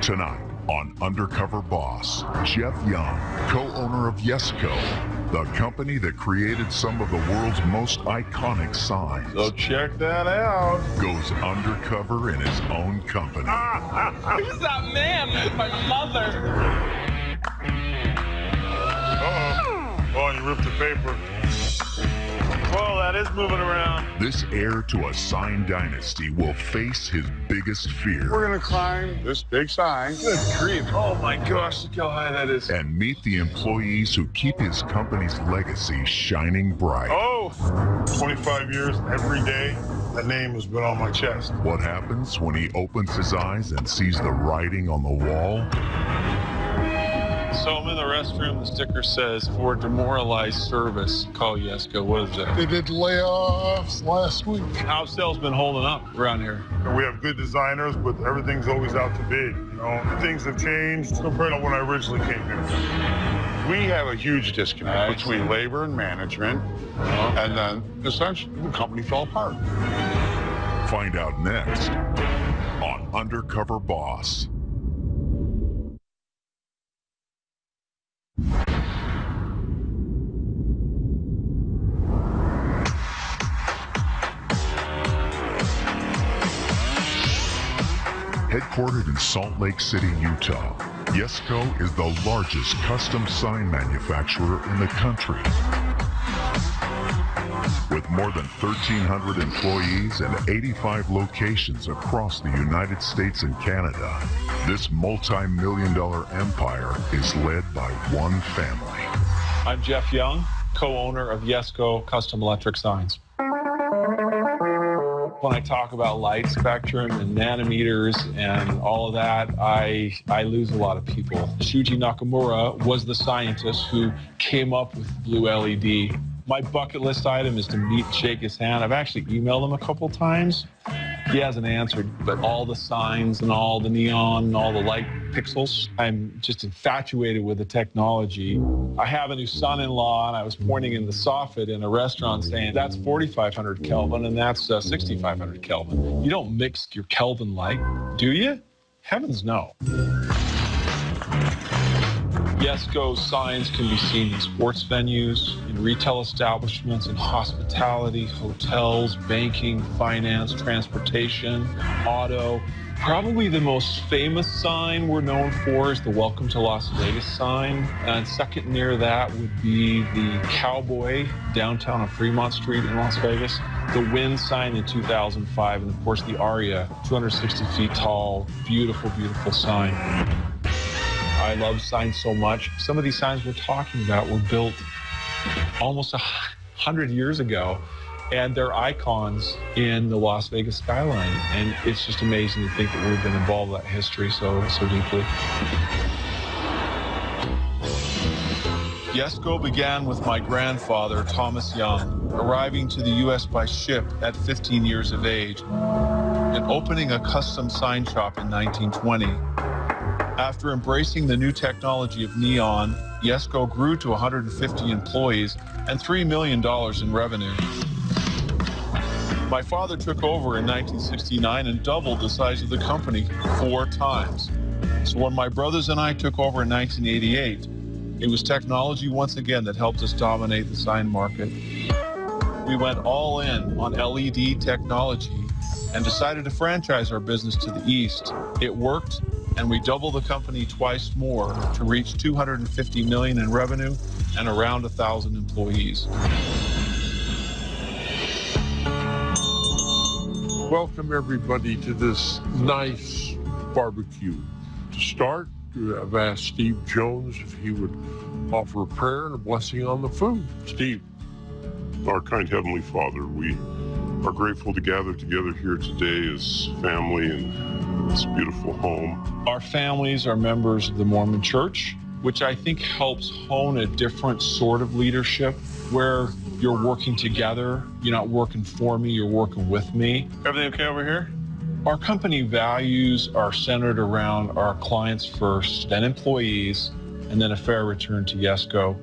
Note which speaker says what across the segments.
Speaker 1: Tonight on Undercover Boss, Jeff Young, co-owner of Yesco, the company that created some of the world's most iconic signs.
Speaker 2: So check that out.
Speaker 1: Goes undercover in his own company.
Speaker 3: Who's that man? My mother.
Speaker 2: Uh-oh. Oh, you ripped the paper. Well, that is moving around.
Speaker 1: This heir to a sign dynasty will face his biggest fear.
Speaker 4: We're gonna climb this big sign.
Speaker 2: Good grief. Oh my gosh, look how high that is.
Speaker 1: And meet the employees who keep his company's legacy shining bright.
Speaker 2: Oh, 25 years every day. That name has been on my chest.
Speaker 1: What happens when he opens his eyes and sees the writing on the wall?
Speaker 3: So I'm in the restroom, the sticker says, for demoralized service, call Yesco. What is that?
Speaker 4: They did layoffs last week.
Speaker 3: How's sales been holding up around here?
Speaker 2: We have good designers, but everything's always out to bid. You know, things have changed compared to when I originally came here.
Speaker 4: We have a huge disconnect between labor and management, and then essentially the company fell apart.
Speaker 1: Find out next on Undercover Boss. Headquartered in Salt Lake City, Utah, Yesco is the largest custom sign manufacturer in the country. With more than 1,300 employees and 85 locations across the United States and Canada, this multi-million-dollar empire is led by one family.
Speaker 3: I'm Jeff Young, co-owner of Yesco Custom Electric Signs. When I talk about light spectrum and nanometers and all of that, I lose a lot of people. Shuji Nakamura was the scientist who came up with blue LED. My bucket list item is to meet, shake his hand. I've actually emailed him a couple times. He hasn't answered, but all the signs and all the neon and all the light pixels, I'm just infatuated with the technology. I have a new son-in-law, and I was pointing in the soffit in a restaurant saying, that's 4,500 Kelvin, and that's 6,500 Kelvin. You don't mix your Kelvin light, do you? Heavens no. Yesco signs can be seen in sports venues, in retail establishments, in hospitality, hotels, banking, finance, transportation, auto. Probably the most famous sign we're known for is the Welcome to Las Vegas sign. And second near that would be the Cowboy downtown on Fremont Street in Las Vegas. The Wynn sign in 2005, and of course the Aria, 260 feet tall, beautiful, beautiful sign. I love signs so much. Some of these signs we're talking about were built almost 100 years ago, and they're icons in the Las Vegas skyline. And it's just amazing to think that we've been involved in that history so deeply. Yesco began with my grandfather, Thomas Young, arriving to the U.S. by ship at 15 years of age and opening a custom sign shop in 1920. After embracing the new technology of neon, Yesco grew to 150 employees and $3 million in revenue. My father took over in 1969 and doubled the size of the company 4 times. So when my brothers and I took over in 1988, it was technology once again that helped us dominate the sign market. We went all in on LED technology and decided to franchise our business to the east. It worked, and we doubled the company twice more to reach $250 million in revenue and around 1,000 employees.
Speaker 5: Welcome everybody to this nice barbecue. To start, I've asked Steve Jones if he would offer a prayer and a blessing on the food. Steve.
Speaker 6: Our kind Heavenly Father, we are grateful to gather together here today as family in this beautiful home.
Speaker 3: Our families are members of the Mormon Church, which I think helps hone a different sort of leadership where you're working together. You're not working for me, you're working with me.
Speaker 2: Everything okay over here?
Speaker 3: Our company values are centered around our clients first, then employees, and then a fair return to Yesco.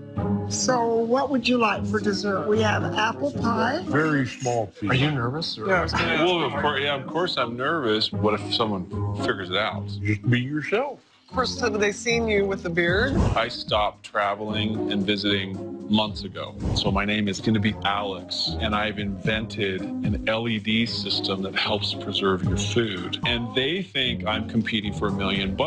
Speaker 7: So what would you like for dessert? We have apple pie.
Speaker 5: Very small piece.
Speaker 8: Are you nervous? Or?
Speaker 3: Well, of course I'm nervous. What if someone figures it out?
Speaker 5: Just be yourself.
Speaker 8: First have they seen you with the beard?
Speaker 3: I stopped traveling and visiting months ago. So my name is going to be Alex, and I've invented an LED system that helps preserve your food. And they think I'm competing for $1 million.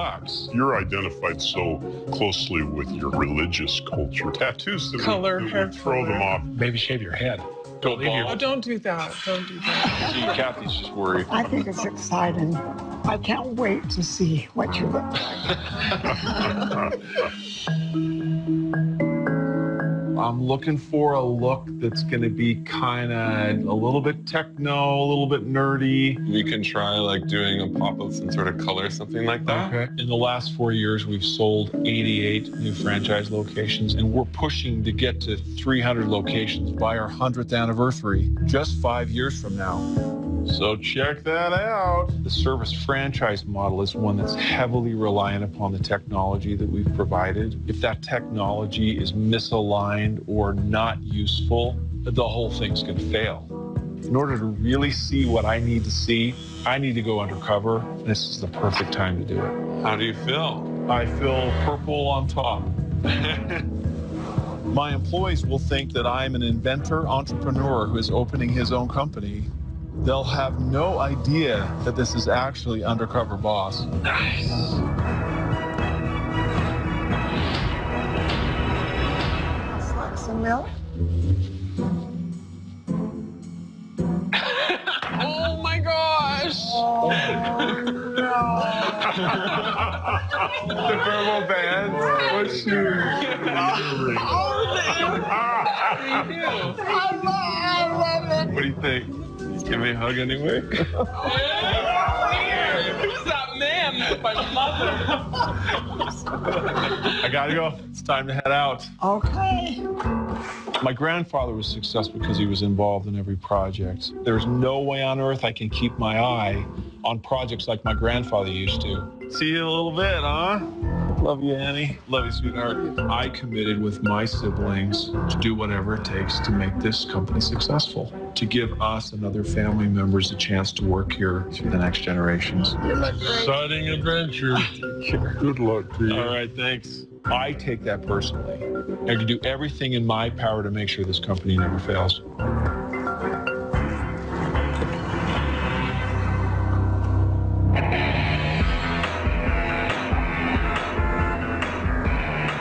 Speaker 6: You're identified so closely with your religious culture. Tattoos that would throw them off.
Speaker 8: Maybe shave your head.
Speaker 3: Don't
Speaker 8: Don't do that. Don't do that.
Speaker 3: See, Kathy's just worried.
Speaker 7: I think it's exciting. I can't wait to see what you look like.
Speaker 3: I'm looking for a look that's going to be kind of a little bit techno, a little bit nerdy.
Speaker 9: We can try like doing a pop of some sort of color, something like that.
Speaker 3: Okay. In the last 4 years, we've sold 88 new franchise locations, and we're pushing to get to 300 locations by our 100th anniversary, just 5 years from now. So check that out. The service franchise model is one that's heavily reliant upon the technology that we've provided. If that technology is misaligned or not useful, the whole thing's going to fail. In order to really see what I need to see, I need to go undercover. This is the perfect time to do it.
Speaker 9: How do you feel?
Speaker 3: I feel purple on top. My employees will think that I'm an inventor, entrepreneur who is opening his own company. They'll have no idea that this is actually Undercover Boss.
Speaker 9: Nice.
Speaker 7: Let's like some milk.
Speaker 9: Oh my gosh!
Speaker 7: Oh, no.
Speaker 3: The verbal bands. What's your...
Speaker 7: I love it.
Speaker 3: What do you think? Give me a hug anyway?
Speaker 9: Who's that man with my mother?
Speaker 3: I gotta go. It's time to head out.
Speaker 7: Okay.
Speaker 3: My grandfather was successful because he was involved in every project. There's no way on earth I can keep my eye on projects like my grandfather used to. See you in a little bit, huh? Love you, Annie. Love you, sweetheart. I committed with my siblings to do whatever it takes to make this company successful, to give us and other family members a chance to work here through the next generations.
Speaker 5: Exciting adventure. Good luck to you.
Speaker 3: All right, thanks. I take that personally. I can do everything in my power to make sure this company never fails.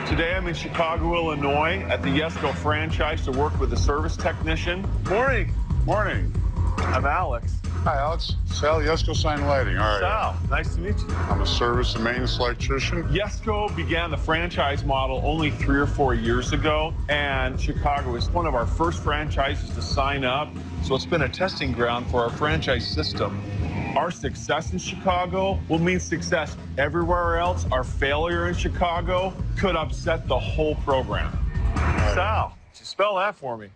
Speaker 3: Today I'm in Chicago, Illinois at the Yesco franchise to work with a service technician. Morning.
Speaker 4: Morning.
Speaker 3: I'm Alex.
Speaker 4: Hi, Alex. Sal, Yesco Sign and Lighting. All right.
Speaker 3: Sal, nice to meet you.
Speaker 4: I'm a service and maintenance electrician.
Speaker 3: Yesco began the franchise model only 3 or 4 years ago, and Chicago is one of our first franchises to sign up. So it's been a testing ground for our franchise system. Our success in Chicago will mean success everywhere else. Our failure in Chicago could upset the whole program. Sal, could you spell that for me?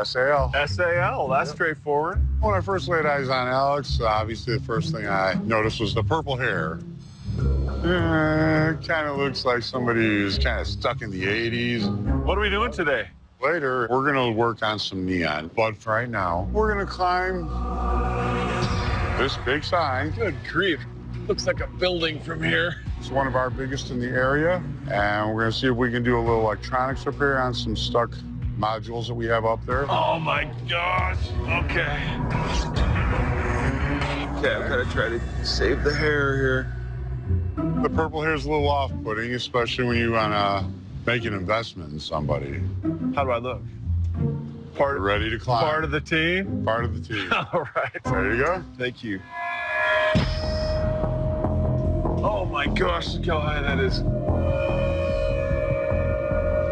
Speaker 4: SAL.
Speaker 3: S-A-L, that's straightforward.
Speaker 4: When I first laid eyes on Alex, obviously the first thing I noticed was the purple hair. Kind of looks like somebody who's kind of stuck in the 80s.
Speaker 3: What are we doing today?
Speaker 4: Later, we're going to work on some neon. But for right now, we're going to climb this big sign.
Speaker 9: Good grief. Looks like a building from here.
Speaker 4: It's one of our biggest in the area. And we're going to see if we can do a little electronics repair on some stuck modules that we have up there.
Speaker 3: Oh my gosh. Okay. Okay, I'm gonna try to save the hair here.
Speaker 4: The purple hair is a little off-putting, especially when you want to make an investment in somebody.
Speaker 3: How do I look?
Speaker 4: Ready to climb.
Speaker 3: Part of the team?
Speaker 4: Part of the team.
Speaker 3: All right.
Speaker 4: There you go.
Speaker 3: Thank you. Oh my gosh, look how high that is.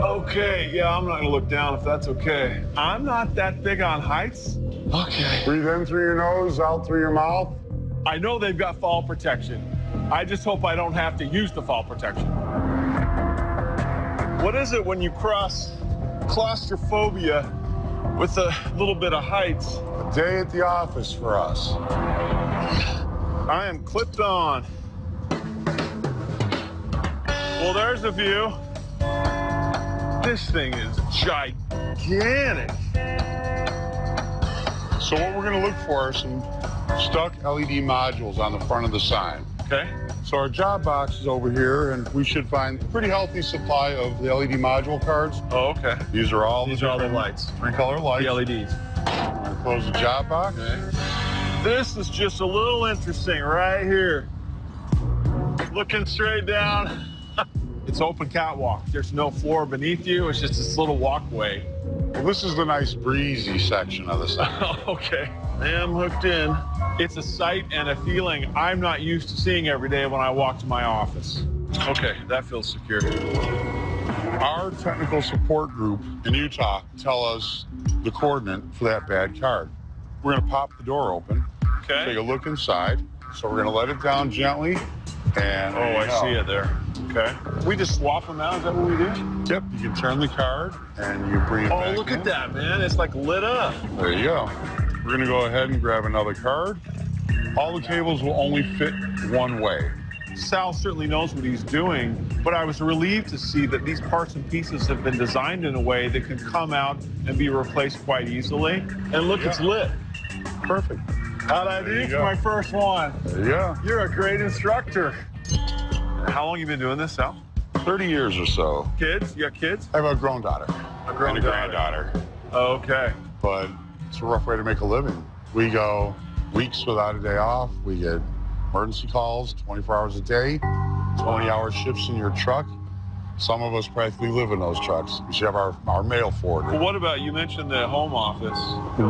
Speaker 3: Okay, yeah, I'm not gonna look down if that's okay. I'm not that big on heights. Okay.
Speaker 4: Breathe in through your nose, out through your mouth.
Speaker 3: I know they've got fall protection. I just hope I don't have to use the fall protection. What is it when you cross claustrophobia with a little bit of heights?
Speaker 4: A day at the office for us.
Speaker 3: I am clipped on. Well, there's a view. This thing is gigantic.
Speaker 4: So what we're gonna look for are some stuck LED modules on the front of the sign.
Speaker 3: Okay.
Speaker 4: So our job box is over here, and we should find a pretty healthy supply of the LED module cards.
Speaker 3: Oh, okay.
Speaker 4: These are all
Speaker 3: the lights.
Speaker 4: Three-color lights.
Speaker 3: The LEDs.
Speaker 4: I'm gonna close the job box.
Speaker 3: Okay. This is just a little interesting right here. Looking straight down. It's open catwalk. There's no floor beneath you. It's just this little walkway.
Speaker 4: Well, this is the nice breezy section of the sign.
Speaker 3: Okay. I'm hooked in. It's a sight and a feeling I'm not used to seeing every day when I walk to my office. Okay, that feels secure.
Speaker 4: Our technical support group in Utah tell us the coordinate for that bad card. We're gonna pop the door open,
Speaker 3: Okay.
Speaker 4: take a look inside. So we're gonna let it down gently, and
Speaker 3: Oh, I see it there. Okay. We just swap them out, is that what we do?
Speaker 4: Yep, you can turn the card and you bring it back
Speaker 3: Oh, look
Speaker 4: in.
Speaker 3: at that, man. It's like lit up.
Speaker 4: There you go. We're gonna go ahead and grab another card. All the cables will only fit one way.
Speaker 3: Sal certainly knows what he's doing, but I was relieved to see that these parts and pieces have been designed in a way that can come out and be replaced quite easily. And look, it's lit.
Speaker 4: Perfect.
Speaker 3: How'd I do for my first one?
Speaker 4: There you go.
Speaker 3: You're a great instructor. How long you been doing this, Sal?
Speaker 4: 30 years or so.
Speaker 3: Kids? You got kids?
Speaker 4: I have a grown daughter.
Speaker 3: A grown
Speaker 4: and a
Speaker 3: daughter.
Speaker 4: granddaughter.
Speaker 3: Okay.
Speaker 4: But it's a rough way to make a living. We go weeks without a day off. We get emergency calls 24 hours a day, 20-hour shifts in your truck. Some of us practically live in those trucks. We should have our mail forwarded.
Speaker 3: Well, what about, you mentioned the home office.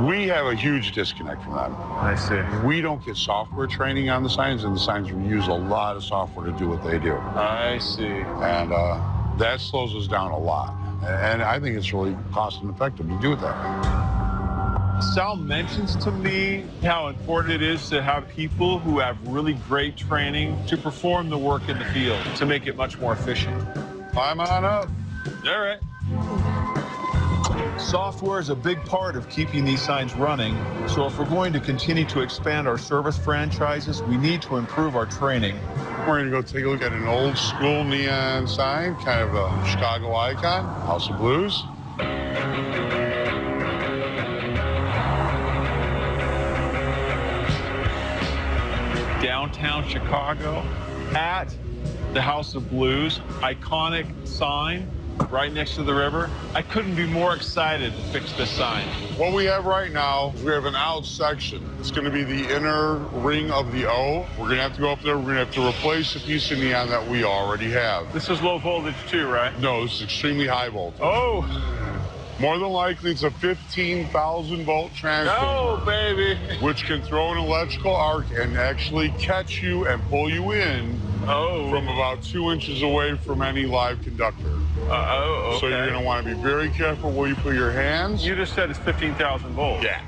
Speaker 4: We have a huge disconnect from them.
Speaker 3: I see.
Speaker 4: We don't get software training on the signs, and the signs use a lot of software to do what they do.
Speaker 3: I see.
Speaker 4: And that slows us down a lot. And I think it's really cost and effective to do it that way.
Speaker 3: Sal mentions to me how important it is to have people who have really great training to perform the work in the field, to make it much more efficient.
Speaker 4: Climb on up.
Speaker 3: All right. Software is a big part of keeping these signs running, so if we're going to continue to expand our service franchises, we need to improve our training.
Speaker 4: We're going to go take a look at an old school neon sign, kind of a Chicago icon, House of Blues.
Speaker 3: Downtown Chicago at the House of Blues, iconic sign right next to the river. I couldn't be more excited to fix this sign.
Speaker 4: What we have right now is we have an out section. It's going to be the inner ring of the O. We're going to have to go up there. We're going to have to replace a piece of neon that we already have.
Speaker 3: This is low voltage too, right?
Speaker 4: No, this is extremely high voltage.
Speaker 3: Oh.
Speaker 4: More than likely, it's a 15,000 volt transformer.
Speaker 3: Oh, baby.
Speaker 4: Which can throw an electrical arc and actually catch you and pull you in from about 2 inches away from any live conductor.
Speaker 3: Okay.
Speaker 4: So you're going to want to be very careful where you put your hands.
Speaker 3: You just said it's 15,000 volts.
Speaker 4: Yeah.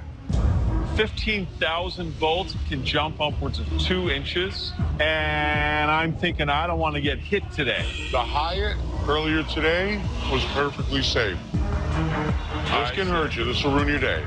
Speaker 3: 15,000 volts can jump upwards of 2 inches, and I'm thinking I don't want to get hit today.
Speaker 4: The Hyatt earlier today was perfectly safe. This can hurt you. This will ruin your day.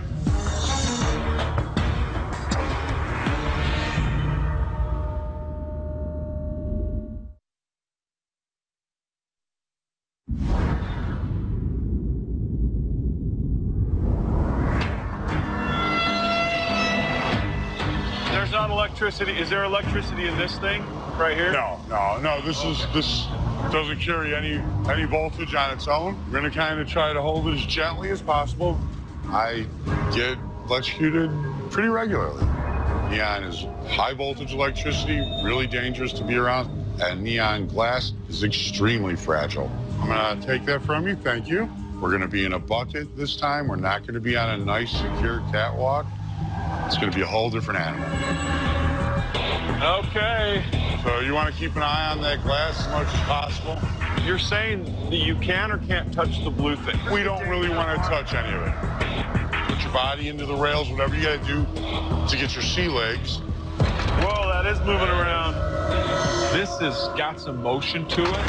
Speaker 3: There's not electricity. Is there electricity in this thing right here?
Speaker 4: No. This doesn't carry any voltage on its own. We're going to kind of try to hold it as gently as possible. I get electrocuted pretty regularly. Neon is high voltage electricity, really dangerous to be around, and neon glass is extremely fragile. I'm going to take that from you. Thank you. We're going to be in a bucket this time. We're not going to be on a nice, secure catwalk. It's going to be a whole different animal.
Speaker 3: Okay.
Speaker 4: So you want to keep an eye on that glass as much as possible?
Speaker 3: You're saying that you can or can't touch the blue thing?
Speaker 4: We don't really want to touch any of it. Put your body into the rails, whatever you got to do to get your sea legs.
Speaker 3: Whoa, that is moving around. This has got some motion to it.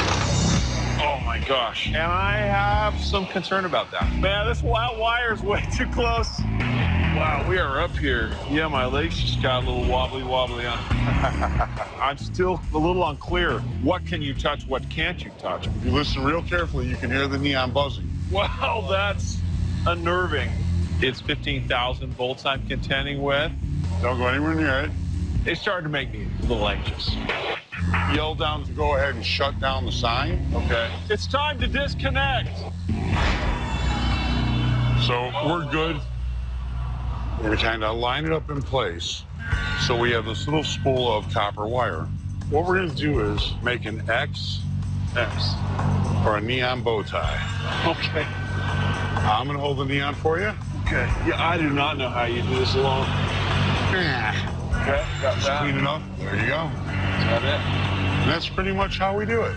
Speaker 3: Oh my gosh. And I have some concern about that. Man, this wire's way too close. Wow, we are up here. Yeah, my legs just got a little wobbly on. I'm still a little unclear. What can you touch? What can't you touch?
Speaker 4: If you listen real carefully, you can hear the neon buzzing.
Speaker 3: Wow, that's unnerving. It's 15,000 volts I'm contending with.
Speaker 4: Don't go anywhere near it.
Speaker 3: It started to make me a little anxious.
Speaker 4: Yell down to go ahead and shut down the sign.
Speaker 3: Okay. It's time to disconnect.
Speaker 4: So we're good. We're gonna kind of line it up in place. So we have this little spool of copper wire. What we're gonna do is make an X or a neon bow tie.
Speaker 3: Okay.
Speaker 4: I'm gonna hold the neon for you.
Speaker 3: Okay. Yeah, I do not know how you do this alone. Okay, got
Speaker 4: Just
Speaker 3: that.
Speaker 4: clean it up. There you go.
Speaker 3: Is that it?
Speaker 4: And that's pretty much how we do it.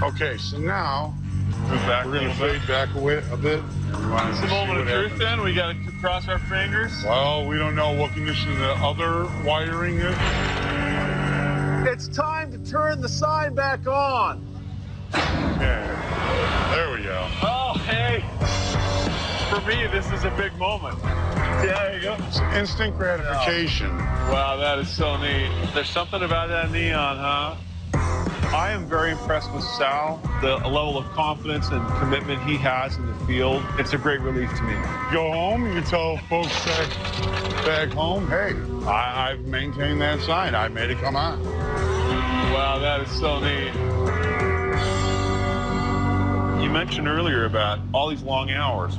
Speaker 4: Okay, so now
Speaker 3: Move back
Speaker 4: we're
Speaker 3: a
Speaker 4: gonna
Speaker 3: little bit.
Speaker 4: fade back a bit.
Speaker 3: It's the moment of truth then. We got to cross our fingers.
Speaker 4: Well, we don't know what condition the other wiring is.
Speaker 3: It's time to turn the sign back on.
Speaker 4: Yeah. There we go.
Speaker 3: Oh, hey. For me, this is a big moment. There you go.
Speaker 4: It's instant gratification.
Speaker 3: Wow, that is so neat. There's something about that neon, huh? I am very impressed with Sal, the level of confidence and commitment he has in the field. It's a great relief to me.
Speaker 4: Go home, you can tell folks back home, hey, I've maintained that sign. I made it come on.
Speaker 3: Wow, that is so neat. You mentioned earlier about all these long hours.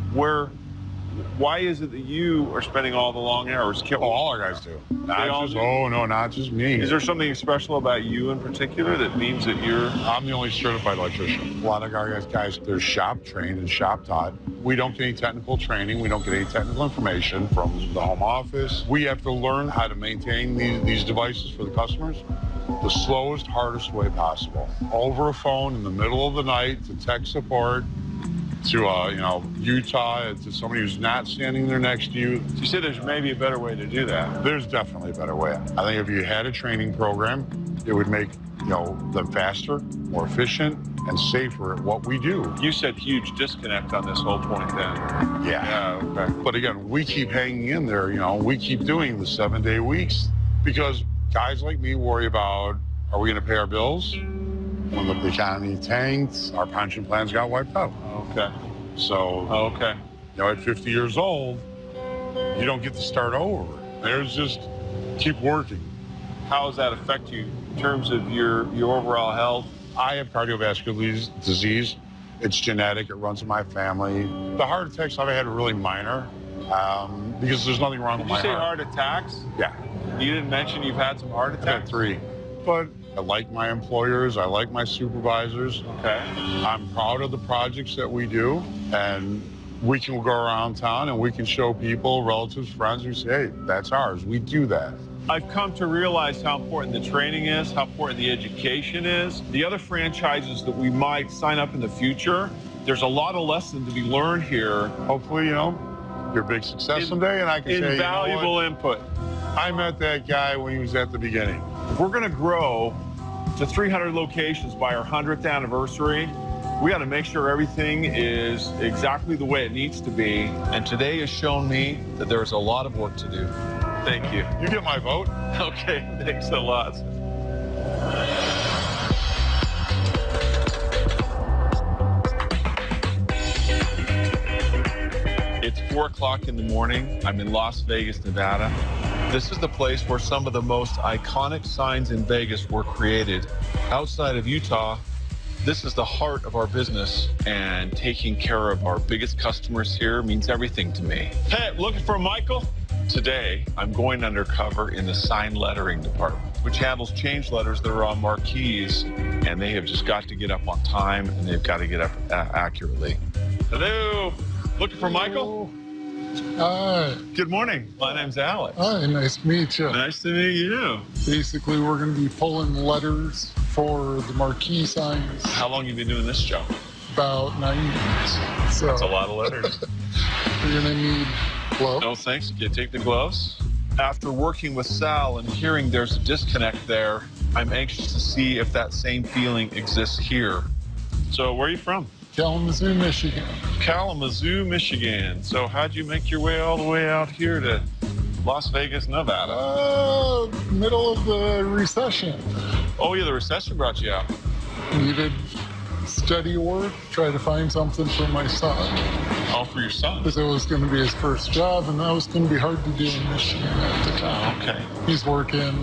Speaker 3: Why is it that you are spending all the long hours?
Speaker 4: All our guys do. Not just me.
Speaker 3: Is there something special about you in particular that means that you're...
Speaker 4: I'm the only certified electrician. A lot of our guys, they're shop trained and shop taught. We don't get any technical training. We don't get any technical information from the home office. We have to learn how to maintain these devices for the customers the slowest, hardest way possible. Over a phone in the middle of the night to tech support, to Utah, to somebody who's not standing there next to you.
Speaker 3: You said there's maybe a better way to do that.
Speaker 4: There's definitely a better way. I think if you had a training program, it would make them faster, more efficient, and safer at what we do.
Speaker 3: You said huge disconnect on this whole point then.
Speaker 4: Yeah. Okay. But again, we keep hanging in there. We keep doing the 7-day weeks because guys like me worry about, are we going to pay our bills? When the economy tanked, our pension plans got wiped out.
Speaker 3: Okay.
Speaker 4: So, at 50 years old, you don't get to start over. There's just keep working.
Speaker 3: How does that affect you in terms of your overall health?
Speaker 4: I have cardiovascular disease. It's genetic. It runs in my family. The heart attacks I've had are really minor because there's nothing wrong with my heart.
Speaker 3: Did you say heart attacks?
Speaker 4: Yeah.
Speaker 3: You didn't mention you've had some heart attacks?
Speaker 4: I've had 3. But I like my employers. I like my supervisors.
Speaker 3: Okay.
Speaker 4: I'm proud of the projects that we do. And we can go around town and we can show people, relatives, friends who say, hey, that's ours. We do that.
Speaker 3: I've come to realize how important the training is, how important the education is. The other franchises that we might sign up in the future, there's a lot of lessons to be learned here.
Speaker 4: Hopefully, you're a big success someday, and I can say,
Speaker 3: invaluable input.
Speaker 4: I met that guy when he was at the beginning.
Speaker 3: If we're going to grow to 300 locations by our 100th anniversary, we got to make sure everything is exactly the way it needs to be. And today has shown me that there's a lot of work to do. Thank you.
Speaker 4: You get my vote.
Speaker 3: Okay, thanks a lot. It's 4 o'clock in the morning. I'm in Las Vegas, Nevada. This is the place where some of the most iconic signs in Vegas were created. Outside of Utah, this is the heart of our business, and taking care of our biggest customers here means everything to me. Hey, looking for Michael? Today, I'm going undercover in the sign lettering department, which handles change letters that are on marquees, and they have just got to get up on time, and they've got to get up accurately. Hello, looking for Michael?
Speaker 10: Hi.
Speaker 3: Good morning. My name's Alex.
Speaker 10: Hi, nice to meet you.
Speaker 3: Nice to meet you.
Speaker 10: Basically, we're going to be pulling letters for the marquee signs.
Speaker 3: How long have you been doing this job?
Speaker 10: About 9 years. So
Speaker 3: that's a lot of letters.
Speaker 10: You're going to need gloves.
Speaker 3: No, thanks. Can you take the gloves? After working with Sal and hearing there's a disconnect there, I'm anxious to see if that same feeling exists here. So where are you from?
Speaker 10: Kalamazoo, Michigan.
Speaker 3: Kalamazoo, Michigan. So how'd you make your way all the way out here to Las Vegas, Nevada?
Speaker 10: Middle of the recession.
Speaker 3: Oh yeah, the recession brought you out.
Speaker 10: Needed steady work, try to find something for my son.
Speaker 3: All for your son?
Speaker 10: Because it was going to be his first job, and that was going to be hard to do in Michigan at the time.
Speaker 3: Okay.
Speaker 10: He's working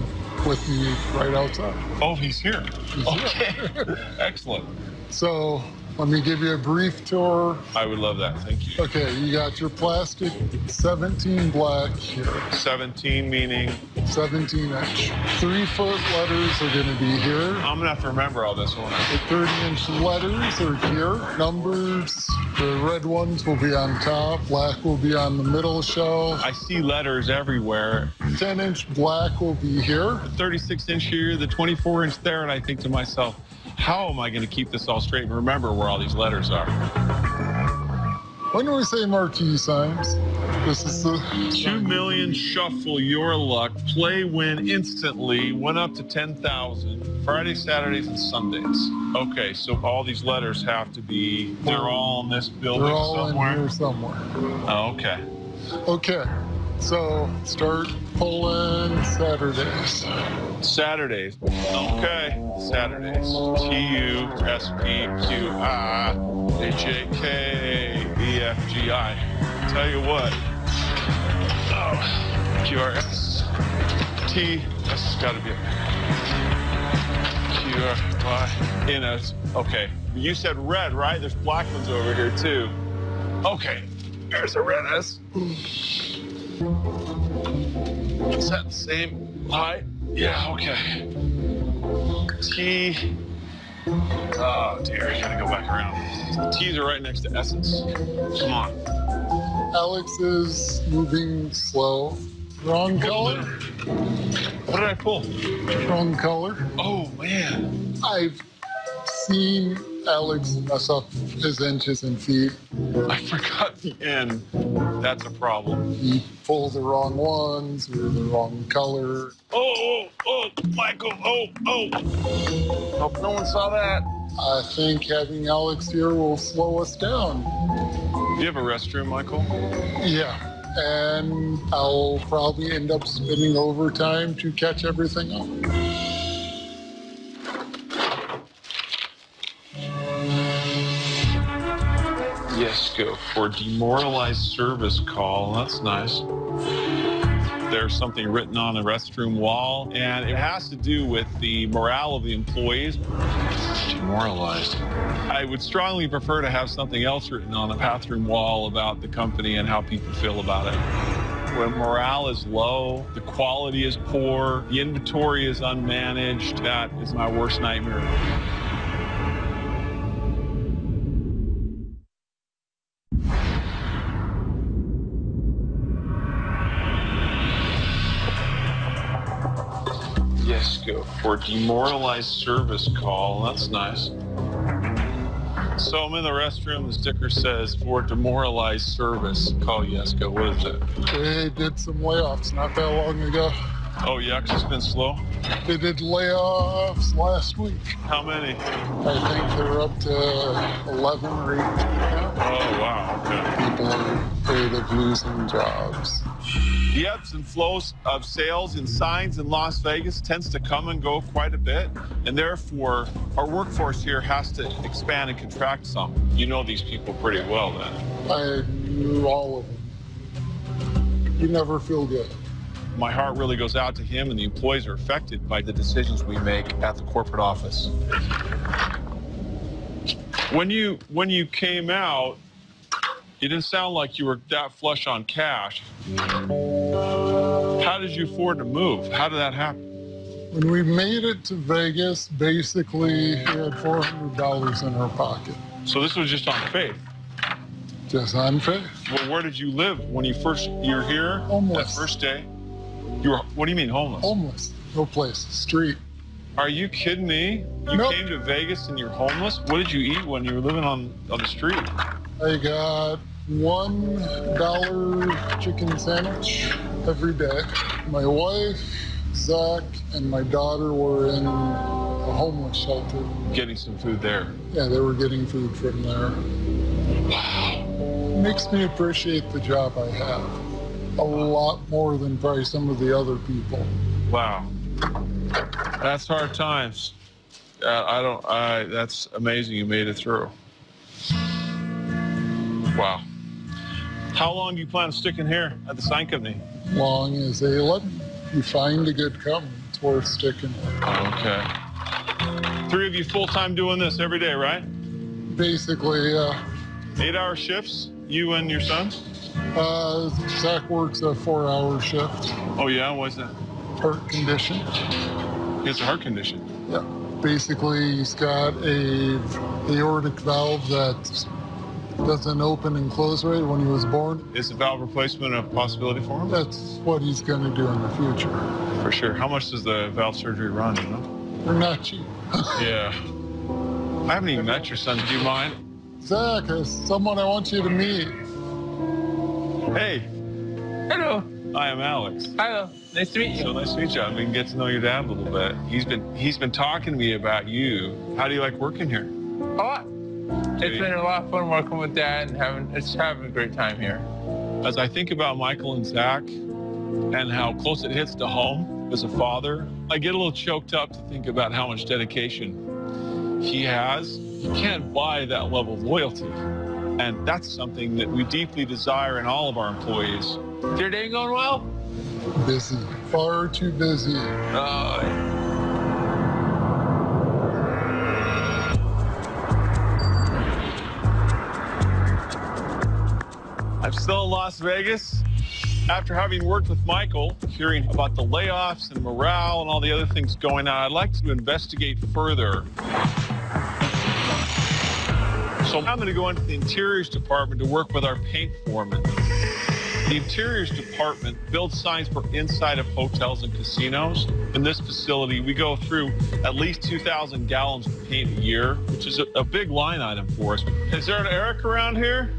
Speaker 10: with me right outside.
Speaker 3: Oh, he's here.
Speaker 10: He's
Speaker 3: here. Excellent.
Speaker 10: So let me give you a brief tour.
Speaker 3: I would love that. Thank you.
Speaker 10: Okay, you got your plastic 17 black here.
Speaker 3: 17 meaning?
Speaker 10: 17 inch. 3-foot letters are going to be here.
Speaker 3: I'm going to have to remember all this one.
Speaker 10: The 30-inch letters are here. Numbers, the red ones will be on top. Black will be on the middle shelf.
Speaker 3: I see letters everywhere.
Speaker 10: 10-inch black will be here.
Speaker 3: The 36-inch here, the 24-inch there, and I think to myself, how am I going to keep this all straight and remember where all these letters are?
Speaker 10: When we say marquee signs, this is the
Speaker 3: 2 million shuffle your luck, play win instantly, went up to 10,000, Fridays, Saturdays, and Sundays. Okay, so all these letters have to be, they're all in this building
Speaker 10: They're all
Speaker 3: somewhere?
Speaker 10: in here somewhere.
Speaker 3: Oh, okay.
Speaker 10: Okay, so start pulling Saturdays.
Speaker 3: Saturdays. Okay. Saturdays. TUSPQI Tell you what. Oh. QRS. T. This has got to be a QRY. Okay. You said red, right? There's black ones over here, too. Okay. There's a red S. Is that the same height? Yeah, okay. T. Oh, dear. I gotta go back around. The T's are right next to S's. Come on.
Speaker 10: Alex is moving slow. Wrong color.
Speaker 3: What did I pull?
Speaker 10: Wrong color.
Speaker 3: Oh, man.
Speaker 10: I've seen Alex mess up his inches and feet.
Speaker 3: I forgot the N. That's a problem.
Speaker 10: He pulls the wrong ones or the wrong color.
Speaker 3: Oh, Michael. Oh. Hope no one saw that.
Speaker 10: I think having Alex here will slow us down.
Speaker 3: Do you have a restroom, Michael?
Speaker 10: Yeah, and I'll probably end up spending overtime to catch everything up.
Speaker 3: Yes, go for demoralized service call. That's nice. There's something written on the restroom wall, and it has to do with the morale of the employees. Demoralized. I would strongly prefer to have something else written on the bathroom wall about the company and how people feel about it. When morale is low, the quality is poor, the inventory is unmanaged, that is my worst nightmare. Go for demoralized service call. That's nice. So I'm in the restroom. The sticker says for demoralized service call Yesco. What is it?
Speaker 10: They did some layoffs not that long ago.
Speaker 3: Oh yeah, 'cause it's been slow.
Speaker 10: They did layoffs last week.
Speaker 3: How many?
Speaker 10: I think they're up to 11 or 18 now.
Speaker 3: Oh wow. Okay.
Speaker 10: People are afraid of losing jobs.
Speaker 3: The ebbs and flows of sales and signs in Las Vegas tends to come and go quite a bit, and therefore our workforce here has to expand and contract some. You know these people pretty well then.
Speaker 10: I knew all of them. You never feel good.
Speaker 3: My heart really goes out to him, and the employees are affected by the decisions we make at the corporate office. When you came out, you didn't sound like you were that flush on cash. How did you afford to move? How did that happen?
Speaker 10: When we made it to Vegas, basically we had $400 in our pocket.
Speaker 3: So this was just on faith?
Speaker 10: Just on faith.
Speaker 3: Well, where did you live when you were here?
Speaker 10: Homeless.
Speaker 3: That first day? You were, what do you mean homeless?
Speaker 10: Homeless. No place. Street.
Speaker 3: Are you kidding me? You
Speaker 10: Nope.
Speaker 3: came to Vegas and you're homeless? What did you eat when you were living on the street?
Speaker 10: I got $1 chicken sandwich every day. My wife Zach and my daughter were in a homeless shelter.
Speaker 3: Getting some food there.
Speaker 10: Yeah, they were getting food from there.
Speaker 3: Wow.
Speaker 10: Makes me appreciate the job I have a lot more than probably some of the other people.
Speaker 3: Wow. That's hard times. That's amazing you made it through. Wow. How long do you plan on sticking here at the sign company?
Speaker 10: Long as they let me. You find a good company, it's worth sticking with.
Speaker 3: Okay. 3 of you full-time doing this every day, right?
Speaker 10: Basically, yeah.
Speaker 3: 8-hour shifts, you and your son?
Speaker 10: Zach works a 4-hour shift.
Speaker 3: Oh, yeah? What's that?
Speaker 10: Heart condition.
Speaker 3: He has a heart condition?
Speaker 10: Yeah. Basically, he's got a aortic valve that doesn't open and close right when he was born.
Speaker 3: Is the valve replacement a possibility for him?
Speaker 10: That's what he's going to do in the future.
Speaker 3: For sure. How much does the valve surgery run, you know?
Speaker 10: They're not cheap.
Speaker 3: Yeah. I haven't even met your son. Do you mind?
Speaker 10: Zach, there's someone I want you to meet.
Speaker 3: Hey.
Speaker 11: Hello.
Speaker 3: I am Alex.
Speaker 11: Hello. Nice to meet you.
Speaker 3: So nice to meet you. We can get to know your dad a little bit. He's been talking to me about you. How do you like working here?
Speaker 11: A lot. It's been a lot of fun working with Dad and having a great time here.
Speaker 3: As I think about Michael and Zach and how close it hits to home as a father, I get a little choked up to think about how much dedication he has. You can't buy that level of loyalty. And that's something that we deeply desire in all of our employees.
Speaker 11: Is your day going well?
Speaker 10: Busy. Far too busy.
Speaker 3: I'm still in Las Vegas. After having worked with Michael, hearing about the layoffs and morale and all the other things going on, I'd like to investigate further. So I'm going to go into the interiors department to work with our paint foreman. The interiors department builds signs for inside of hotels and casinos. In this facility, we go through at least 2,000 gallons of paint a year, which is a big line item for us. Is there an Eric around here?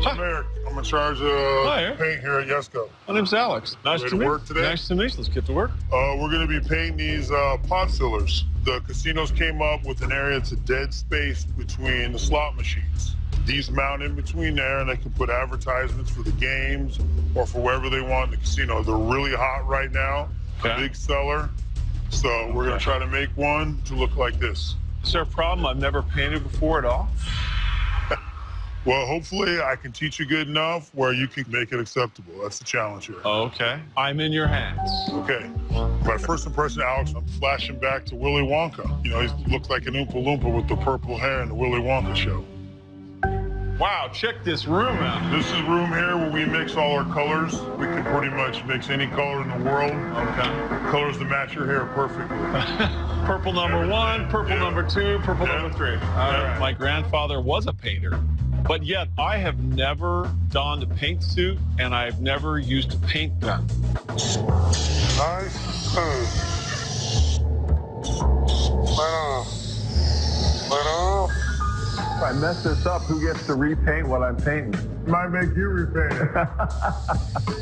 Speaker 2: I'm Eric. I'm in charge of paint here at Yesco.
Speaker 3: My name's Alex. Nice to meet you.
Speaker 2: Work today?
Speaker 3: Nice to meet you. Let's get to work.
Speaker 2: We're going to be painting these pod fillers. The casinos came up with an area that's a dead space between the slot machines. These mount in between there, and they can put advertisements for the games or for wherever they want in the casino. They're really hot right now, a big seller. So we're going to try to make one to look like this.
Speaker 3: Is there a problem I've never painted before at all?
Speaker 2: Well, hopefully I can teach you good enough where you can make it acceptable. That's the challenge here.
Speaker 3: Okay. I'm in your hands.
Speaker 2: Okay. My first impression of Alex, I'm flashing back to Willy Wonka. You know, he looks like an Oompa Loompa with the purple hair in the Willy Wonka show.
Speaker 3: Wow, check this room out.
Speaker 2: This is room here where we mix all our colors. We can pretty much mix any color in the world.
Speaker 3: Okay.
Speaker 2: Colors that match your hair perfectly.
Speaker 3: Purple number 1, purple number 2, purple number 3. All right. My grandfather was a painter, but yet I have never donned a paint suit and I've never used a paint gun.
Speaker 2: Nice. Light off. Light off.
Speaker 12: If I mess this up, who gets to repaint what I'm painting?
Speaker 2: Might make you repaint it.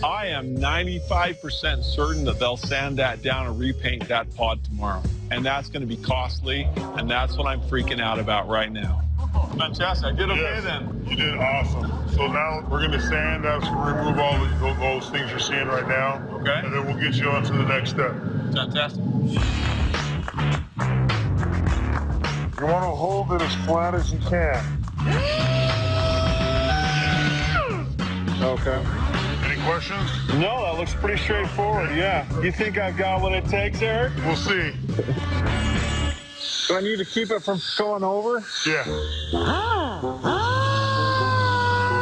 Speaker 3: I am 95% certain that they'll sand that down and repaint that pod tomorrow. And that's going to be costly, and that's what I'm freaking out about right now. Fantastic. I did okay then.
Speaker 2: You did awesome. So now we're going to sand out, remove all those things you're seeing right now.
Speaker 3: Okay.
Speaker 2: And then we'll get you on to the next step.
Speaker 3: Fantastic.
Speaker 2: You want to hold it as flat as you can.
Speaker 3: Okay.
Speaker 2: Any questions?
Speaker 3: No, that looks pretty straightforward, yeah. You think I've got what it takes, Eric?
Speaker 2: We'll see.
Speaker 3: Do I need to keep it from going over?
Speaker 2: Yeah.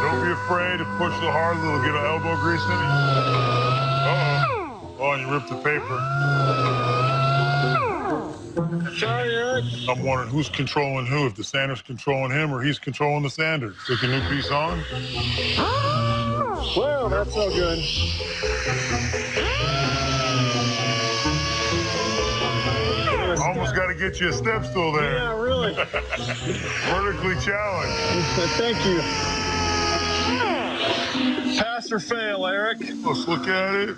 Speaker 2: Don't be afraid to push the hard a little, get an elbow grease in it. Uh-oh. Oh, and you ripped the paper.
Speaker 3: Sorry, Eric.
Speaker 2: I'm wondering who's controlling who, if the sander's controlling him or he's controlling the sander. Took a new piece on?
Speaker 3: Well, that's no good.
Speaker 2: Almost got to get you a step stool there.
Speaker 3: Yeah, really.
Speaker 2: Vertically challenged.
Speaker 3: Thank you. Pass or fail, Eric?
Speaker 2: Let's look at it.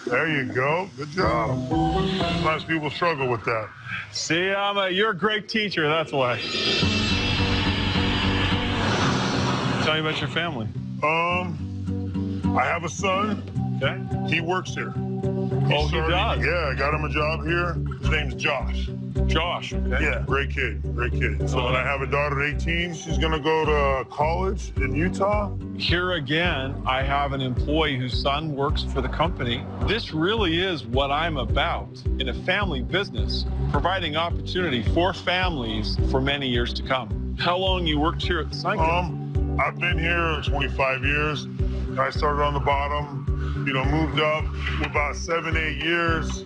Speaker 2: There you go. Good job. Sometimes people struggle with that.
Speaker 3: See, you're a great teacher, that's why. Tell me about your family.
Speaker 2: I have a son.
Speaker 3: Okay.
Speaker 2: He works here.
Speaker 3: He does?
Speaker 2: Yeah, I got him a job here. His name's Josh.
Speaker 3: Josh, okay.
Speaker 2: Yeah, great kid, great kid. So and I have a daughter at 18. She's gonna go to college in Utah.
Speaker 3: Here again, I have an employee whose son works for the company. This really is what I'm about in a family business, providing opportunity for families for many years to come. How long you worked here at the sign company?
Speaker 2: I've been here 25 years. I started on the bottom, moved up about 7-8 years.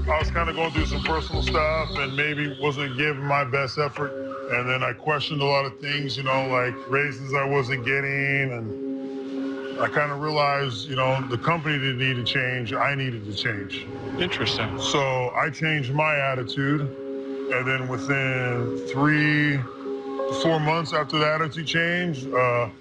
Speaker 2: I was kind of going through some personal stuff and maybe wasn't giving my best effort. And then I questioned a lot of things, like raises I wasn't getting. And I kind of realized, the company didn't need to change. I needed to change.
Speaker 3: Interesting.
Speaker 2: So I changed my attitude. And then within 3 to 4 months after the attitude change,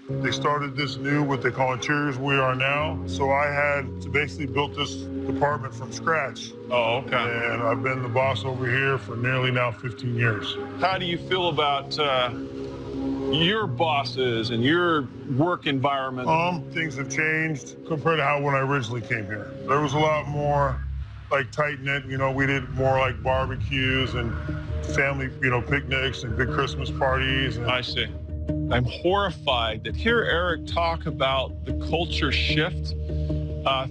Speaker 2: they started this new, what they call Interiors We Are Now. So I had to basically build this department from scratch.
Speaker 3: Oh, okay.
Speaker 2: And I've been the boss over here for nearly now 15 years.
Speaker 3: How do you feel about your bosses and your work environment?
Speaker 2: Things have changed compared to how when I originally came here. There was a lot more like tight-knit, we did more like barbecues and family, picnics and big Christmas parties. And
Speaker 3: I see. I'm horrified that hear Eric talk about the culture shift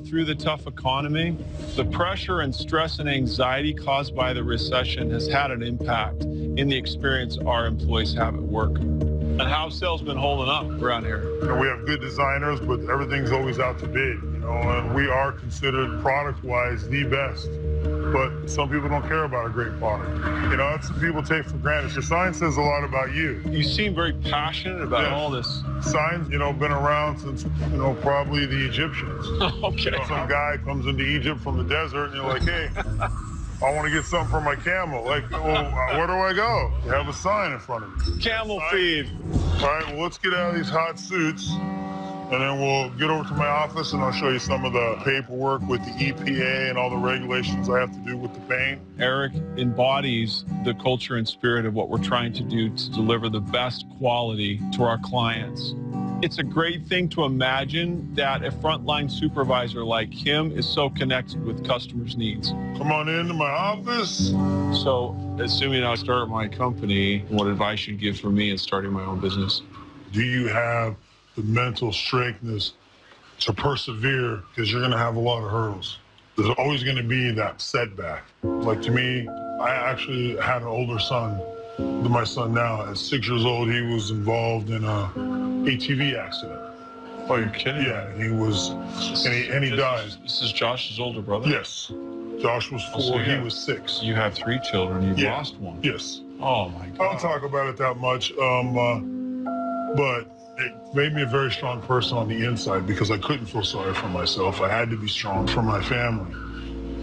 Speaker 3: through the tough economy. The pressure and stress and anxiety caused by the recession has had an impact in the experience our employees have at work. And how's sales been holding up around here?
Speaker 2: We have good designers, but everything's always out to bid, and we are considered product-wise the best. But some people don't care about a great product. That's what people take for granted. Your sign says a lot about you.
Speaker 3: You seem very passionate about all this.
Speaker 2: Signs, been around since, probably the Egyptians.
Speaker 3: Okay.
Speaker 2: Some guy comes into Egypt from the desert and you're like, hey, I want to get something for my camel. Like, well, where do I go? You have a sign in front of you.
Speaker 3: Camel feed.
Speaker 2: All right, well, let's get out of these hot suits. And then we'll get over to my office and I'll show you some of the paperwork with the EPA and all the regulations I have to do with the paint.
Speaker 3: Eric embodies the culture and spirit of what we're trying to do to deliver the best quality to our clients. It's a great thing to imagine that a frontline supervisor like him is so connected with customers' needs.
Speaker 2: Come on into my office.
Speaker 3: So, assuming I start my company, what advice you'd give for me in starting my own business?
Speaker 2: Do you have the mental strengthness to persevere, because you're going to have a lot of hurdles. There's always going to be that setback. Like to me, I actually had an older son than my son now. At 6 years old, he was involved in a ATV accident.
Speaker 3: Oh, you're kidding?
Speaker 2: Yeah, and he died.
Speaker 3: This is Josh's older brother?
Speaker 2: Yes. Josh was 4, he was 6.
Speaker 3: You have 3 children, you've lost one.
Speaker 2: Yes.
Speaker 3: Oh my God.
Speaker 2: I don't talk about it that much, but it made me a very strong person on the inside because I couldn't feel sorry for myself. I had to be strong for my family.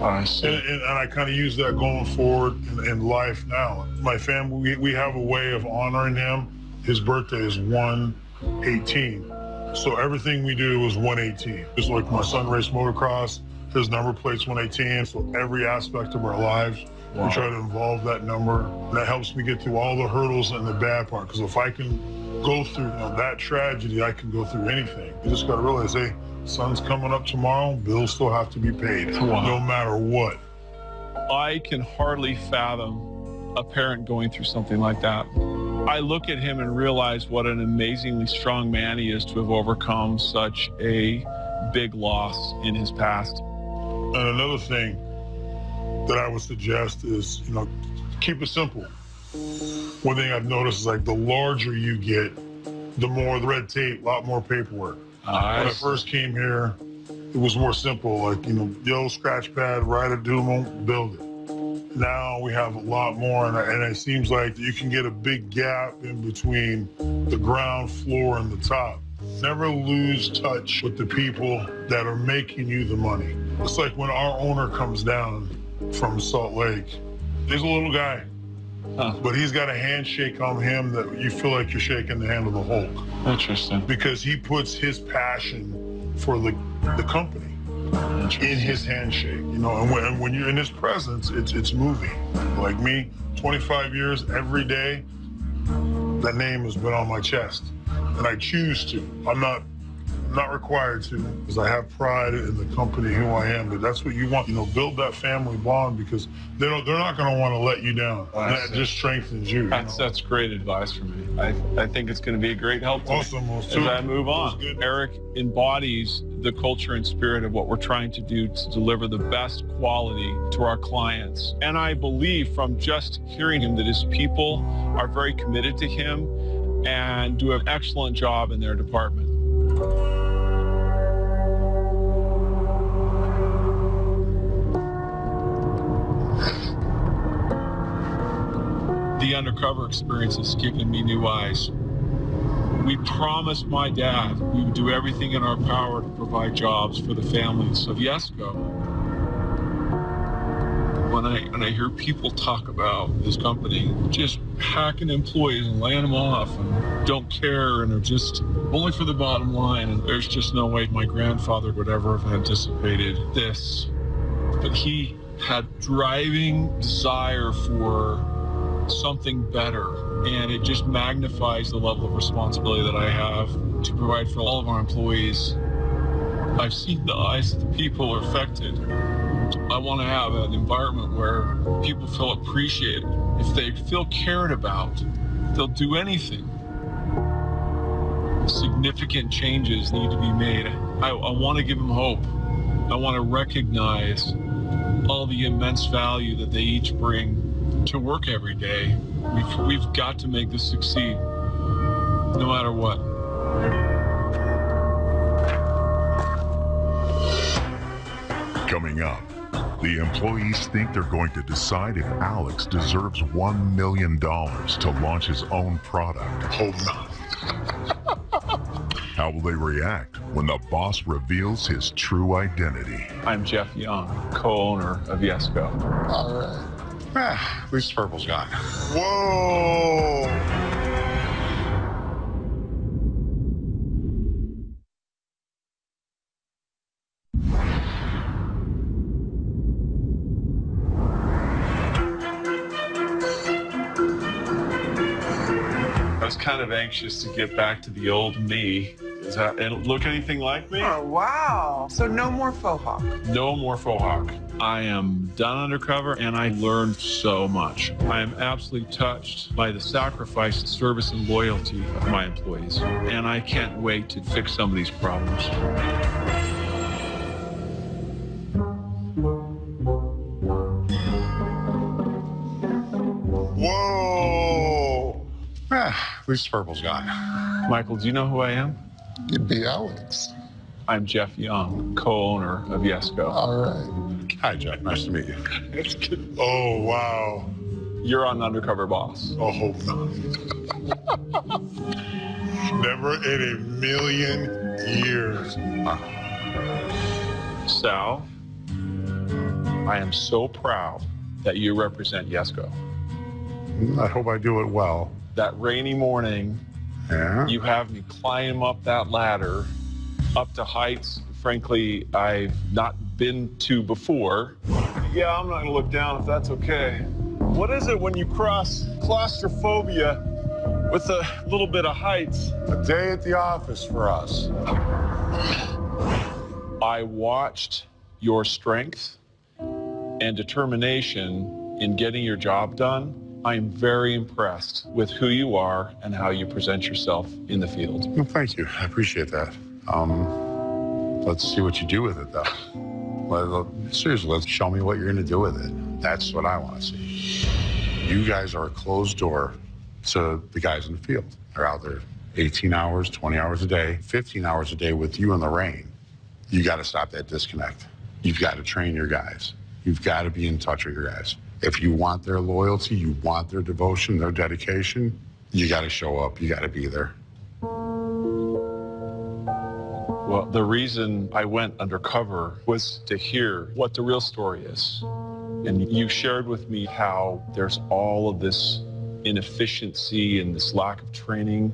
Speaker 3: I see.
Speaker 2: And I kind of use that going forward in life now. My family, we have a way of honoring him. His birthday is 1/18. So everything we do is 1/18. Just like my son raced motocross, his number plate's 1/18. So every aspect of our lives, we try to involve that number. And that helps me get through all the hurdles and the bad part. Because if I can go through that tragedy, I can go through anything. You just got to realize, hey, sun's coming up tomorrow, bills still have to be paid, no matter what.
Speaker 3: I can hardly fathom a parent going through something like that. I look at him and realize what an amazingly strong man he is to have overcome such a big loss in his past.
Speaker 2: And another thing that I would suggest is, keep it simple. One thing I've noticed is like the larger you get, the more the red tape, a lot more paperwork. When I first came here, it was more simple, like, the scratch pad, write a doodle, build it. Now we have a lot more, and it seems like you can get a big gap in between the ground floor and the top. Never lose touch with the people that are making you the money. It's like when our owner comes down from Salt Lake, he's a little guy. But he's got a handshake on him that you feel like you're shaking the hand of the Hulk.
Speaker 3: Interesting.
Speaker 2: Because he puts his passion for the company. in his handshake, you know, and when you're in his presence, it's moving. Like me, 25 years, every day, that name has been on my chest, and I choose to. I'm not required to, because I have pride in the company, who I am. But that's what you want, you know, build that family bond, because they're not going to want to let you down. And that just strengthens you.
Speaker 3: That's great advice for me. I think it's going to be a great help to me as I move on. Eric embodies the culture and spirit of what we're trying to do to deliver the best quality to our clients. And I believe from just hearing him that his people are very committed to him and do an excellent job in their department. The undercover experience has given me new eyes. We promised my dad we would do everything in our power to provide jobs for the families of Yesco. When I hear people talk about this company just hacking employees and laying them off and don't care and are just only for the bottom line, and there's just no way my grandfather would ever have anticipated this. But he had driving desire for something better, and it just magnifies the level of responsibility that I have to provide for all of our employees. I've seen the eyes of the people are affected. I want to have an environment where people feel appreciated. If they feel cared about, they'll do anything. Significant changes need to be made. I want to give them hope. I want to recognize all the immense value that they each bring to work every day. We've got to make this succeed, no matter what.
Speaker 1: Coming up, the employees think they're going to decide if Alex deserves $1 million to launch his own product.
Speaker 2: Hope not.
Speaker 1: How will they react when the boss reveals his true identity?
Speaker 3: I'm Jeff Young, co-owner of Yesco.
Speaker 10: All right.
Speaker 4: At least purple's gone.
Speaker 2: Whoa!
Speaker 3: I was kind of anxious to get back to the old me. Does that look anything like me?
Speaker 8: Oh, wow. So no more faux hawk.
Speaker 3: No more faux hawk. I am done undercover, and I learned so much. I am absolutely touched by the sacrifice, service, and loyalty of my employees, and I can't wait to fix some of these problems.
Speaker 2: Whoa!
Speaker 4: At least purple's gone.
Speaker 3: Michael, do you know who I am?
Speaker 10: You'd be Alex.
Speaker 3: I'm Jeff Young, co-owner of Yesco.
Speaker 10: All right.
Speaker 4: Hi, Jeff. Nice to meet you.
Speaker 3: It's good.
Speaker 2: Oh, wow.
Speaker 3: You're on Undercover Boss.
Speaker 2: Oh, hope not. Never in a million years.
Speaker 3: Sal, I am so proud that you represent Yesco.
Speaker 4: I hope I do it well.
Speaker 3: That rainy morning,
Speaker 4: Yeah?
Speaker 3: you have me climb up that ladder, up to heights, frankly, I've not been to before. Yeah, I'm not gonna look down if that's okay. What is it when you cross claustrophobia with a little bit of heights?
Speaker 4: A day at the office for us.
Speaker 3: I watched your strength and determination in getting your job done. I am very impressed with who you are and how you present yourself in the field.
Speaker 4: Well, thank you. I appreciate that. Let's see what you do with it, though. Seriously, let's show me what you're going to do with it. That's what I want to see. You guys are a closed door to the guys in the field. They're out there 18 hours, 20 hours a day, 15 hours a day with you in the rain. You got to stop that disconnect. You've got to train your guys. You've got to be in touch with your guys. If you want their loyalty, you want their devotion, their dedication, you got to show up. You got to be there.
Speaker 3: Well, the reason I went undercover was to hear what the real story is. And you shared with me how there's all of this inefficiency and this lack of training.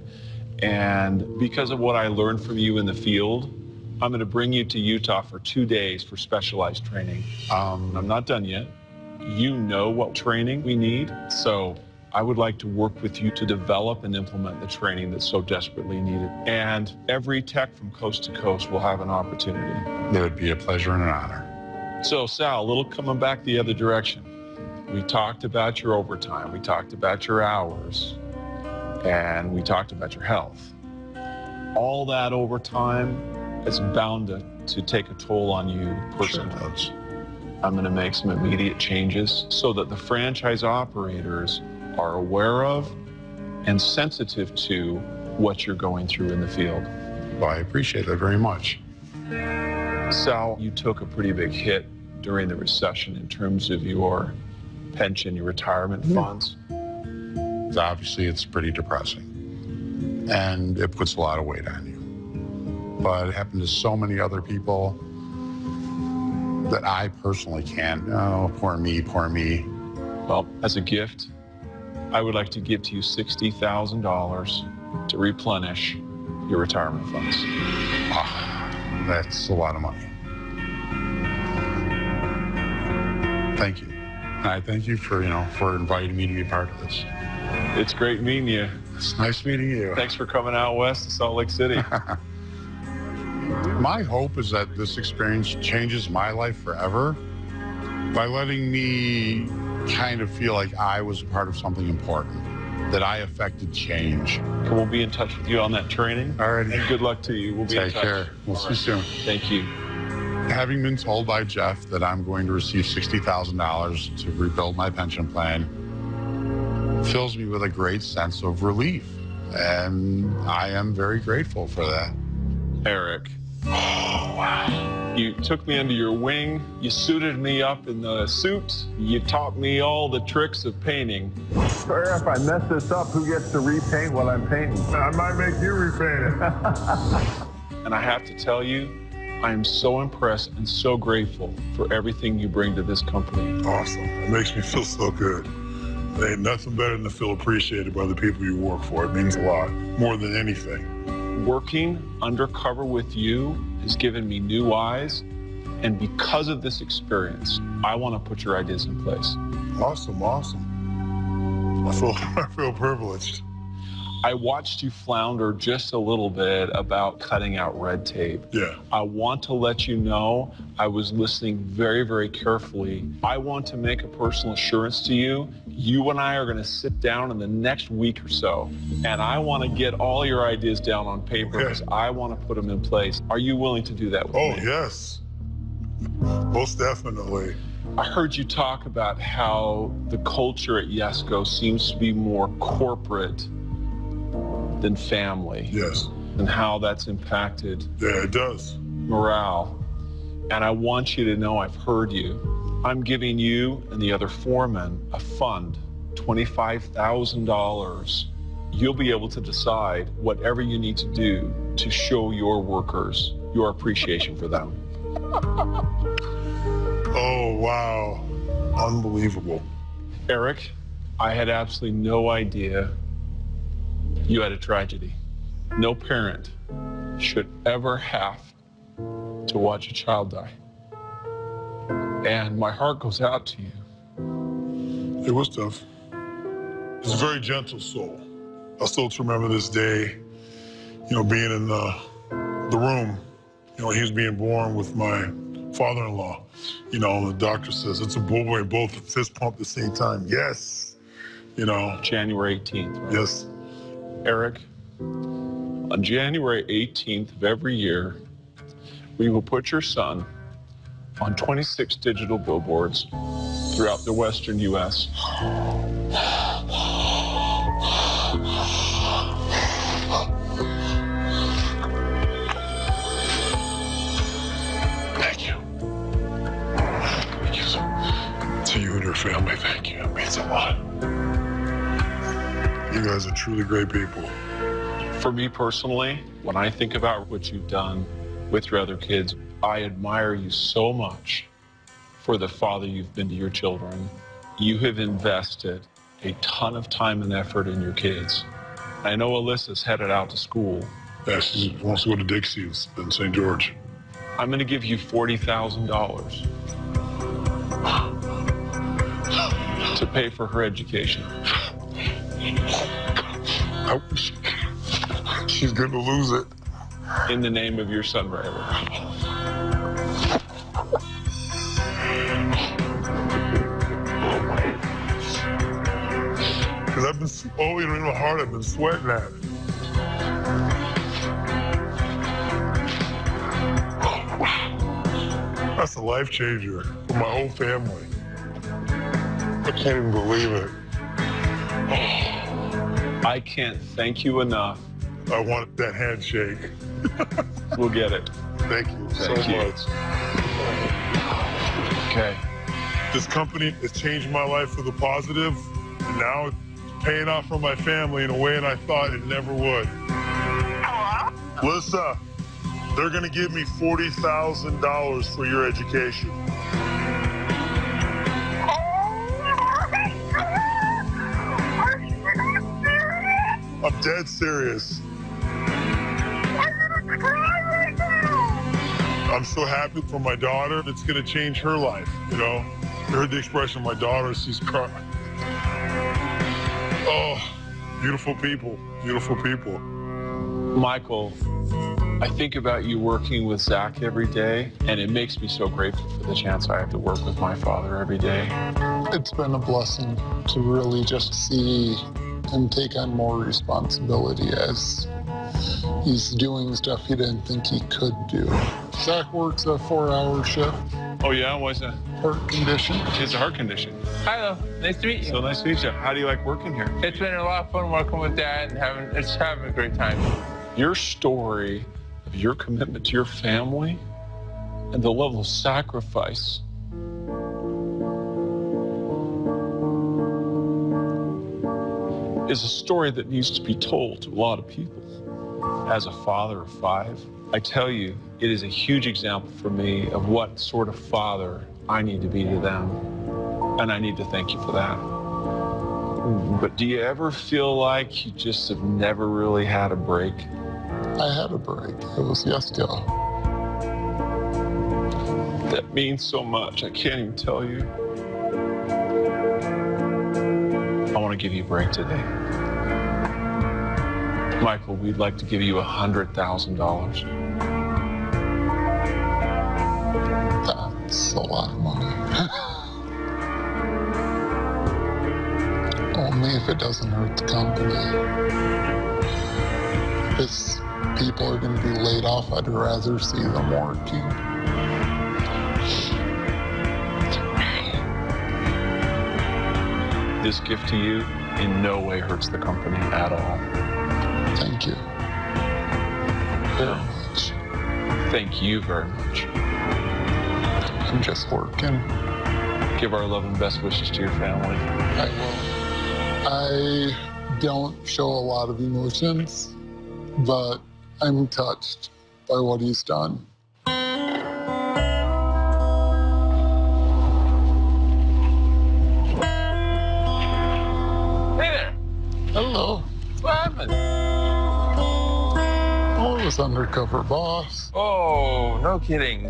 Speaker 3: And because of what I learned from you in the field, I'm going to bring you to Utah for 2 days for specialized training. I'm not done yet. You know what training we need, so I would like to work with you to develop and implement the training that's so desperately needed. And every tech from coast to coast will have an opportunity.
Speaker 13: It would be a pleasure and an honor.
Speaker 3: So, Sal, a little coming back the other direction. We talked about your overtime. We talked about your hours. And we talked about your health. All that overtime is bound to take a toll on you personally.
Speaker 13: Sure does.
Speaker 3: I'm going to make some immediate changes so that the franchise operators are aware of and sensitive to what you're going through in the field.
Speaker 13: Well, I appreciate that very much.
Speaker 3: Sal, you took a pretty big hit during the recession in terms of your pension, your retirement funds.
Speaker 13: Obviously, it's pretty depressing, and it puts a lot of weight on you. But it happened to so many other people that I personally can't. Oh, poor me, poor me.
Speaker 3: Well, as a gift, I would like to give to you $60,000 to replenish your retirement funds.
Speaker 13: That's a lot of money. Thank you. And I thank you for inviting me to be part of this.
Speaker 3: It's great meeting you.
Speaker 13: It's nice meeting you.
Speaker 3: Thanks for coming out west to Salt Lake City.
Speaker 13: My hope is that this experience changes my life forever by letting me kind of feel like I was a part of something important, that I affected change.
Speaker 3: And we'll be in touch with you on that training.
Speaker 13: All right.
Speaker 3: And good luck to you. We'll be in touch.
Speaker 13: Take care. We'll see you soon.
Speaker 3: Thank you.
Speaker 13: Having been told by Jeff that I'm going to receive $60,000 to rebuild my pension plan fills me with a great sense of relief. And I am very grateful for that.
Speaker 3: Eric. Oh, wow. You took me under your wing. You suited me up in the suit. You taught me all the tricks of painting.
Speaker 12: Sir, if I mess this up, who gets to repaint what I'm painting?
Speaker 2: I might make you repaint it.
Speaker 3: And I have to tell you, I am so impressed and so grateful for everything you bring to this company.
Speaker 2: Awesome. It makes me feel so good. There ain't nothing better than to feel appreciated by the people you work for. It means a lot, more than anything.
Speaker 3: Working undercover with you has given me new eyes, and because of this experience, I want to put your ideas in place.
Speaker 2: Awesome, awesome. I feel privileged.
Speaker 3: I watched you flounder just a little bit about cutting out red tape.
Speaker 2: Yeah.
Speaker 3: I want to let you know I was listening very, very carefully. I want to make a personal assurance to you. You and I are going to sit down in the next week or so, and I want to get all your ideas down on paper because I want to put them in place. Are you willing to do that with me?
Speaker 2: Oh, yes. Most definitely.
Speaker 3: I heard you talk about how the culture at Yesco seems to be more corporate than family.
Speaker 2: Yes.
Speaker 3: And how that's impacted.
Speaker 2: Yeah, it does.
Speaker 3: Morale. And I want you to know I've heard you. I'm giving you and the other foremen a fund, $25,000. You'll be able to decide whatever you need to do to show your workers your appreciation for them.
Speaker 2: Oh, wow. Unbelievable.
Speaker 3: Eric, I had absolutely no idea you had a tragedy. No parent should ever have to watch a child die. And my heart goes out to you.
Speaker 2: It was tough. He's a very gentle soul. I still remember this day, being in the room. He was being born with my father-in-law. The doctor says, it's a boy, both fist pump at the same time. Yes.
Speaker 3: January 18th. Right?
Speaker 2: Yes.
Speaker 3: Eric, on January 18th of every year, we will put your son on 26 digital billboards throughout the western U.S.
Speaker 2: Thank you. Thank you. To you and your family, thank you. It means a lot. You guys are truly great people.
Speaker 3: For me personally, when I think about what you've done with your other kids, I admire you so much for the father you've been to your children. You have invested a ton of time and effort in your kids. I know Alyssa's headed out to school.
Speaker 2: Yeah, she wants to go to Dixie's in St. George.
Speaker 3: I'm going to give you $40,000 to pay for her education.
Speaker 2: She's going to lose it.
Speaker 3: In the name of your son, Riley.
Speaker 2: Because I've been, oh, you don't know how hard I've been sweating at it. That's a life changer for my whole family. I can't even believe it.
Speaker 3: I can't thank you enough.
Speaker 2: I want that handshake.
Speaker 3: We'll get it.
Speaker 2: Thank you so much.
Speaker 3: Okay.
Speaker 2: This company has changed my life for the positive, and now it's paying off for my family in a way that I thought it never would. Lisa, they're going to give me $40,000 for your education. I'm dead serious. I'm so happy for my daughter. It's going to change her life, you know? You heard the expression, my daughter sees crying. Oh, beautiful people, beautiful people.
Speaker 3: Michael, I think about you working with Zach every day, and it makes me so grateful for the chance I have to work with my father every day.
Speaker 10: It's been a blessing to really just see him take on more responsibility as he's doing stuff he didn't think he could do. Zach works a 4-hour shift.
Speaker 3: Oh yeah, why's that?
Speaker 10: Heart condition.
Speaker 3: She has a heart condition.
Speaker 11: Hello, nice to meet you.
Speaker 3: So nice to meet you. How do you like working here?
Speaker 11: It's been a lot of fun working with Dad and having a great time.
Speaker 3: Your story of your commitment to your family and the level of sacrifice is a story that needs to be told to a lot of people. As a father of 5, I tell you, it is a huge example for me of what sort of father I need to be to them, and I need to thank you for that. But do you ever feel like you just have never really had a break?
Speaker 10: I had a break. It was yesterday.
Speaker 3: That means so much. I can't even tell you. I want to give you a break today. Michael, we'd like to give you $100,000.
Speaker 10: That's a lot of money. Only if it doesn't hurt the company. If people are going to be laid off, I'd rather see them working.
Speaker 3: This gift to you in no way hurts the company at all.
Speaker 10: Thank you very much.
Speaker 3: Thank you very much.
Speaker 10: I'm just working.
Speaker 3: Give our love and best wishes to your family.
Speaker 10: I will. I don't show a lot of emotions, but I'm touched by what he's done. Hello.
Speaker 11: What happened?
Speaker 10: Oh, it was Undercover Boss.
Speaker 11: Oh, no kidding.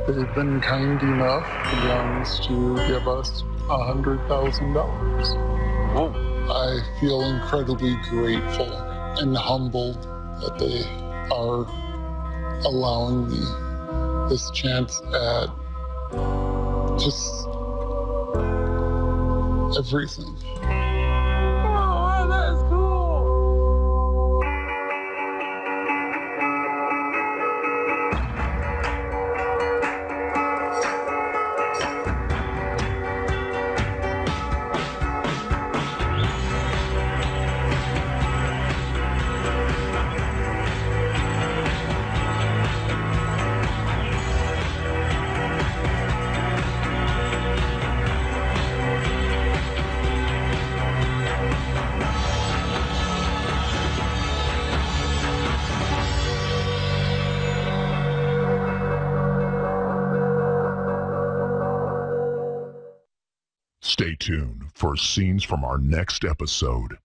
Speaker 10: They've been kind enough, to be honest, to give us $100,000.
Speaker 11: Whoa.
Speaker 10: I feel incredibly grateful and humbled that they are allowing me this chance at just everything.
Speaker 1: Stay tuned for scenes from our next episode.